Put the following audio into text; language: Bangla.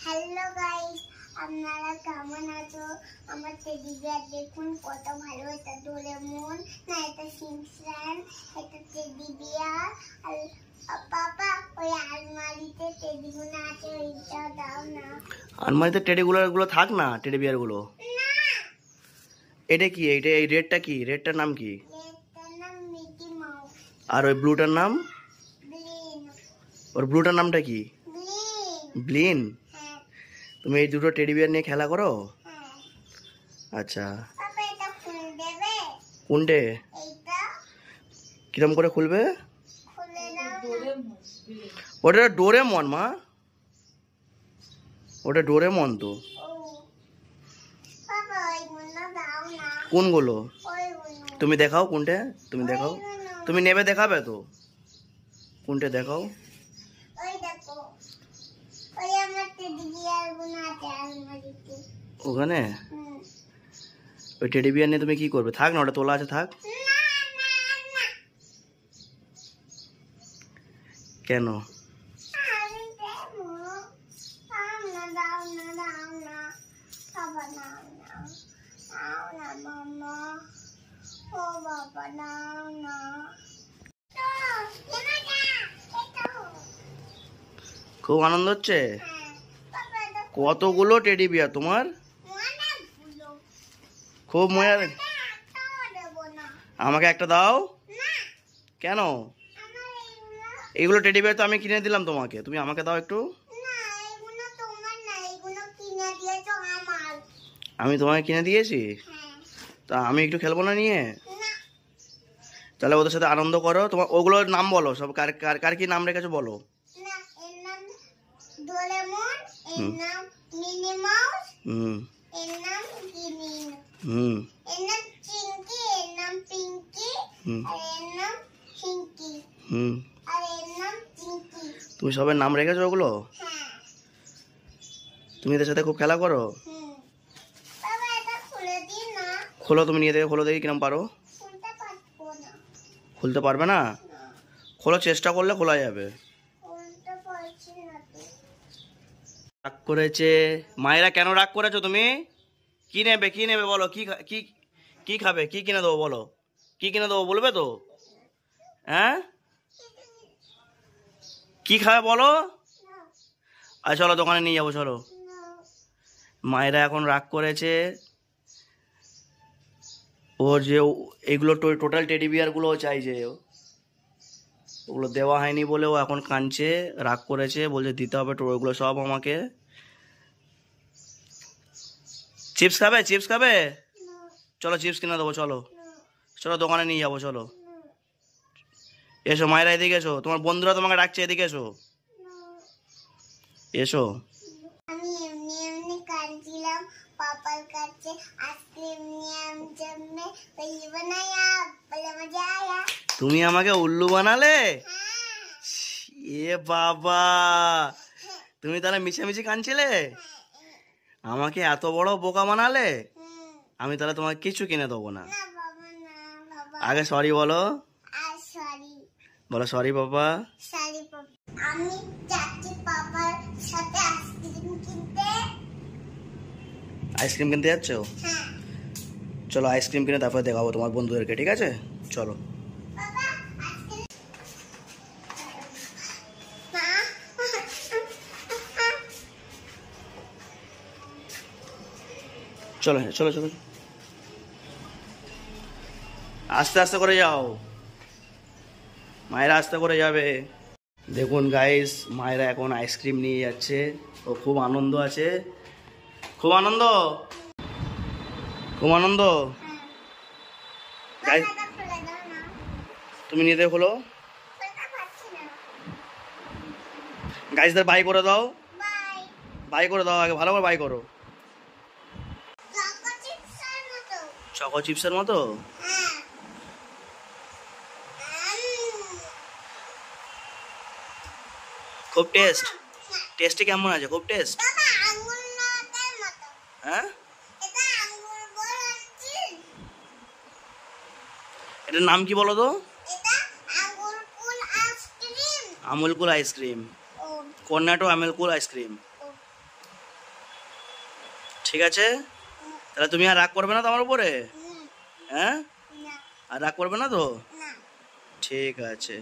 হ্যালো গাইস, আপনারা কেমন আছো? আমার টেডি বিয়ার দেখুন কত ভালো। এটা ডোরেমন না, এটা সিনচান, এটা টেডি বিয়ার। আর পাপা ওই আলমারিতে টেডিগুলো আছে, ওইটা দাও না। আলমারিতে টেডিগুলো থাক না, টেডি বিয়ার গুলো না। এটা কি? এইটা এই রেডটা কি? রেডটার নাম কি? রেডটার নাম মিকি মাউস। আর ওই ব্লুটার নাম? ব্লিন। ওর ব্লুটার নামটা কি? ব্লিন। ব্লিন। তুমি এই দুটো টেডি বিয়ার নিয়ে খেলা করো? হ্যাঁ। আচ্ছা, পাপা এটা খুলে দেবে? কোনটে? এইটা কিরম করে খুলবে? খুলে দাও না। ওটা ডোরেমন মা, ওটা ডোরেমন তো। ও পাপা ওইগুলো দাও না। কোনগুলো? ওইগুলো। তুমি দেখাও কোনটে, তুমি দেখাও। ওইগুলো। তুমি নেবে দেখাবে তো, কোনটে দেখাও। ওই দেখো, ওই আমার টেডি বিয়ার গুলো আছে আলমারিতে। ওখানে হুম। ওই টেডি বিয়ার নিয়ে তুমি কি করবে? থাক না, ওটা তোলা আছে, থাক। না না না, কেন? আমি দেবো। দাও না, দাও না, দাও না। বাবা দাও না, দাও না মামা। ও বাবা দাও না। তো, এবার যা, এই তো। খুব আনন্দ হচ্ছে? হ্যাঁ, বাবা এটা কতগুলো টেডি বিয়ার তোমার? অনেকগুলো। খুব মজা। একটাও দেবো না। আমাকে একটা দাও। না, কেন? আমার এইগুলো। এইগুলো টেডি বিয়ার তো আমি কিনে দিলাম তোমাকে, তুমি আমাকে দাও একটু। না, এগুলো তোমার না, এগুলো কিনে দিয়েছো আমার। আমি তোমাকে কিনে দিয়েছি, হ্যাঁ। তা আমি একটু খেলবো না নিয়ে? না, তাহলে ওদের সাথে আনন্দ করো। তোমার ওগুলোর নাম বলো, সব কার কার কার কি নাম রেখেছো বলো। না, এর নাম ডোরেমন, এর হুম। নাম মিনি মাউস, হুম এর নাম গ্রিন, হুম এর নাম চিঙ্কি, এর নাম পিঙ্কি, হুম আর এর নাম চিঙ্কি, হুম আর এর নাম চিঙ্কি। তুমি সবের নাম রেখেছো ওগুলো? হ্যাঁ। তুমি এদের সাথে খুব খেলা করো? হুম। বাবা এটা খুলে দিই না। খোলো, তুমি নিয়ে দেখে খোলো দেখি কিরম পারো। খুলতে পারবো না। খুলতে পারবে না? না, খোলো, চেষ্টা করলে খোলা যাবে। খুলতে পারছি না তো। রাগ করেছে মায়েরা। কেন রাগ করেছো তুমি? কি নেবে, কি নেবে বলো। কি কি খাবে, কি কিনে দেবো বলো, কি কিনে দেবো বলবে তো? হ্যাঁ, কি খাবে বলো? না, আর চলো দোকানে নিয়ে যাবো, চলো। না। মায়েরা এখন রাগ করেছে। ও যে এগুলো টোটাল টেডি বিয়ার গুলো চাইছে, ওগুলো দেওয়া হয়নি বলে ও এখন কাঁদছে, রাগ করেছে, বলছে দিতে হবে তো ওগুলো সব আমাকে। চিপস খাবে, চিপস খাবে? না, চলো চিপস কিনে দেবো, চলো। না, চলো দোকানে নিয়ে যাবো, চলো। না, এসো মায়েরা, এদিকে এসো, তোমার বন্ধুরা তোমাকে ডাকছে, এদিকে এসো, না। এসো। আমি এমনি এমনি কাঁদছিলাম পাপার কাছে আইসক্রিম নিয়ে জন্য বলবো না বলে মজা আয়া। তুমি আমাকে উল্লু বানালে? এ বাবা, তুমি তাহলে মিছামিছি কাঁদছিলে, আমাকে এত বড় বোকা বানালে। আমি তাহলে তোমাকে কিছু কিনে দেবো না। না বাবা, না বাবা। আগে সরি বলো, আর সরি, বলো সরি বাবা। সরি বাবা। আমি যাচ্ছি পাপার সাথে আইসক্রিম কিনতে। আইসক্রিম কিনতে যাচ্ছ? হ্যাঁ। চলো আইসক্রিম কিনে তারপরে দেখাবো তোমার বন্ধুদেরকে, ঠিক আছে? চলো। বাবা আইসক্রিম। মা। চলো চলো চলো, আস্তে আস্তে করে যাও, মায়েরা আস্তে করে যাবে। দেখুন গাইস, মায়েরা এখন আইসক্রিম নিয়ে যাচ্ছে, ও খুব আনন্দ আছে, খুব আনন্দ, খুব আনন্দ। গাইস বাবা খুলে দাও না। তুমি নিতে হলো, খুলতে পারছি না। গাইসদের বাই করে দাও, বাই। বাই করে দাও, আগে ভালো করে বাই করো। চকো চিপসের মতো। চকো চিপসের মতো? হ্যাঁ। খুব টেস্ট, টেস্টি কেমন আছে? খুব টেস্ট। বাবা আঙ্গুর নাটের মতো। হ্যাঁ, এটা আঙ্গুর বল আছে। এটার নাম কি বলো তো? এটা আঙ্গুর কুল আইসক্রিম। আমুল কুল আইসক্রিম, ও কর্নাটো আমুল কুল আইসক্রিম। ও ঠিক আছে, তাহলে তুমি আর রাগ করবে না তো আমার উপরে? হুম, হ্যাঁ, না আর রাগ করবে না তো? না ঠিক আছে।